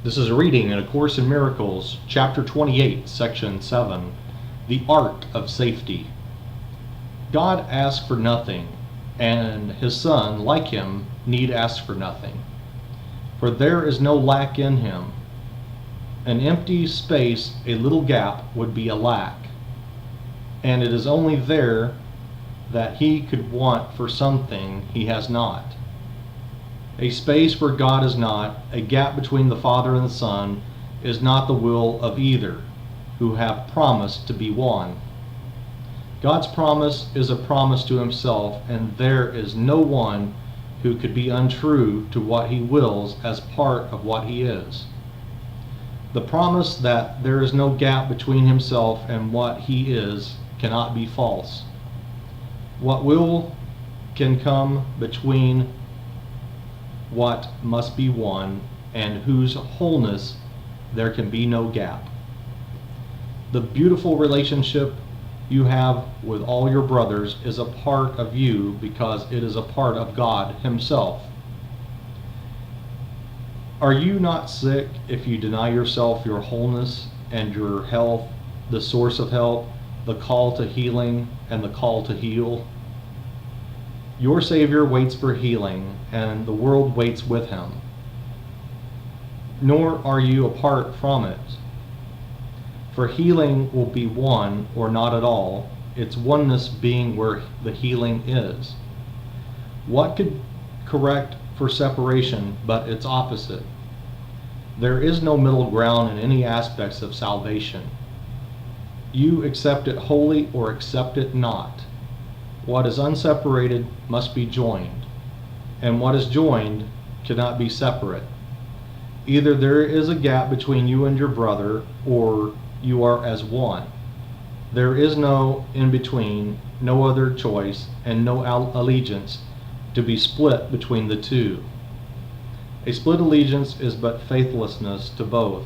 This is a reading in A Course in Miracles, Chapter 28, Section 7, The Art of Safety. God asks for nothing, and His Son, like Him, need ask for nothing. For there is no lack in Him. An empty space, a little gap, would be a lack. And it is only there that He could want for something He has not. A space where God is not, a gap between the Father and the Son, is not the will of either, who have promised to be one. God's promise is a promise to Himself, and there is no one who could be untrue to what He wills as part of what He is. The promise that there is no gap between Himself and what He is cannot be false. What will can come between what must be one, and whose wholeness there can be no gap. The beautiful relationship you have with all your brothers is a part of you because it is a part of God Himself. Are you not sick if you deny yourself your wholeness and your health, the source of help, the call to healing, and the call to heal? Your Savior waits for healing, and the world waits with Him. Nor are you apart from it. For healing will be one or not at all, its oneness being where the healing is. What could correct for separation but its opposite? There is no middle ground in any aspects of salvation. You accept it wholly or accept it not. What is unseparated must be joined, and what is joined cannot be separate. Either there is a gap between you and your brother, or you are as one. There is no in-between, no other choice, and no allegiance to be split between the two. A split allegiance is but faithlessness to both,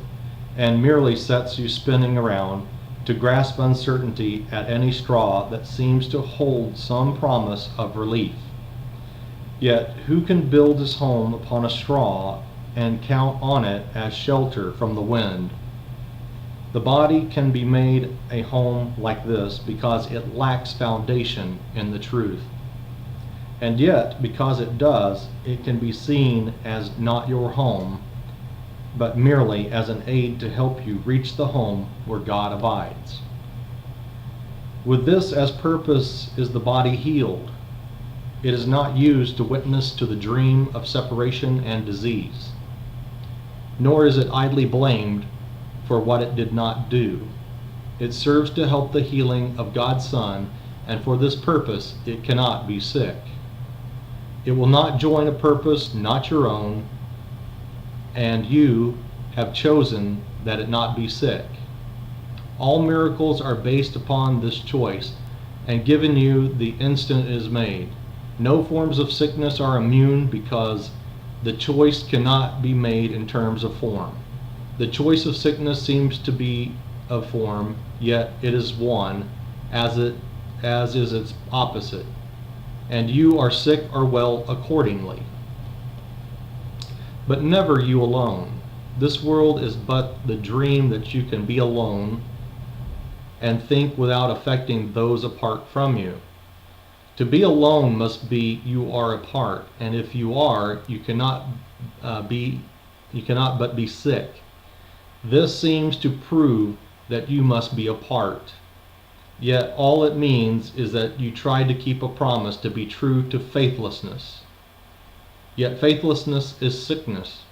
and merely sets you spinning around to grasp uncertainty at any straw that seems to hold some promise of relief. Yet who can build his home upon a straw and count on it as shelter from the wind? The body can be made a home like this because it lacks foundation in the truth. And yet, because it does, it can be seen as not your home, but merely as an aid to help you reach the home where God abides. With this as purpose is the body healed. It is not used to witness to the dream of separation and disease, nor is it idly blamed for what it did not do. It serves to help the healing of God's Son, and for this purpose it cannot be sick. It will not join a purpose not your own, and you have chosen that it not be sick. All miracles are based upon this choice and given you the instant it is made. No forms of sickness are immune because the choice cannot be made in terms of form. The choice of sickness seems to be of form, yet it is one, as is its opposite, and you are sick or well accordingly. But never you alone. This world is but the dream that you can be alone and think without affecting those apart from you. To be alone must be you are apart, and if you are, you cannot but be sick. This seems to prove that you must be apart. Yet all it means is that you tried to keep a promise to be true to faithlessness. Yet faithlessness is sickness.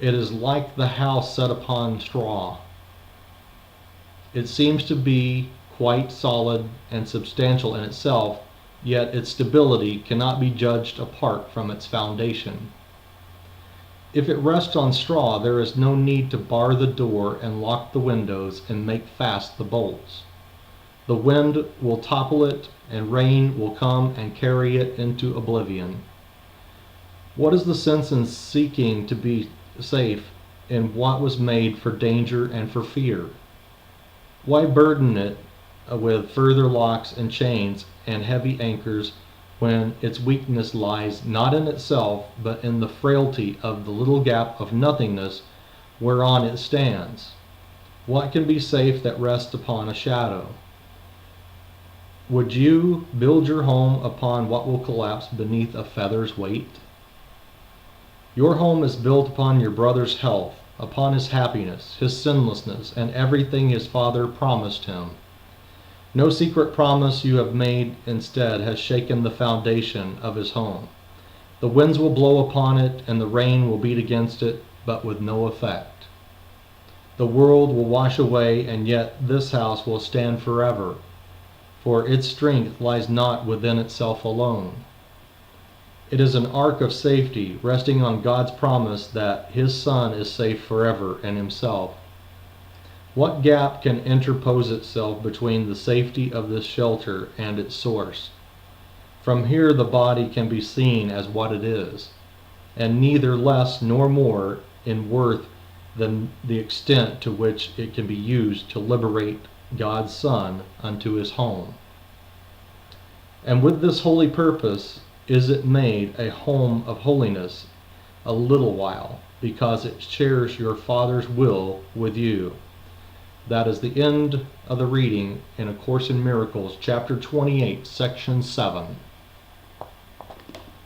It is like the house set upon straw. It seems to be quite solid and substantial in itself, yet its stability cannot be judged apart from its foundation. If it rests on straw, there is no need to bar the door and lock the windows and make fast the bolts. The wind will topple it, and rain will come and carry it into oblivion. What is the sense in seeking to be safe in what was made for danger and for fear? Why burden it with further locks and chains and heavy anchors when its weakness lies not in itself but in the frailty of the little gap of nothingness whereon it stands? What can be safe that rests upon a shadow? Would you build your home upon what will collapse beneath a feather's weight? Your home is built upon your brother's health, upon his happiness, his sinlessness, and everything his father promised him. No secret promise you have made instead has shaken the foundation of his home. The winds will blow upon it, and the rain will beat against it, but with no effect. The world will wash away, and yet this house will stand forever, for its strength lies not within itself alone. It is an ark of safety, resting on God's promise that his Son is safe forever in himself. What gap can interpose itself between the safety of this shelter and its source? From here the body can be seen as what it is, and neither less nor more in worth than the extent to which it can be used to liberate God's Son unto his home. And with this holy purpose is it made a home of holiness a little while, because it shares your Father's will with you. That is the end of the reading in A Course in Miracles, chapter 28, section 7.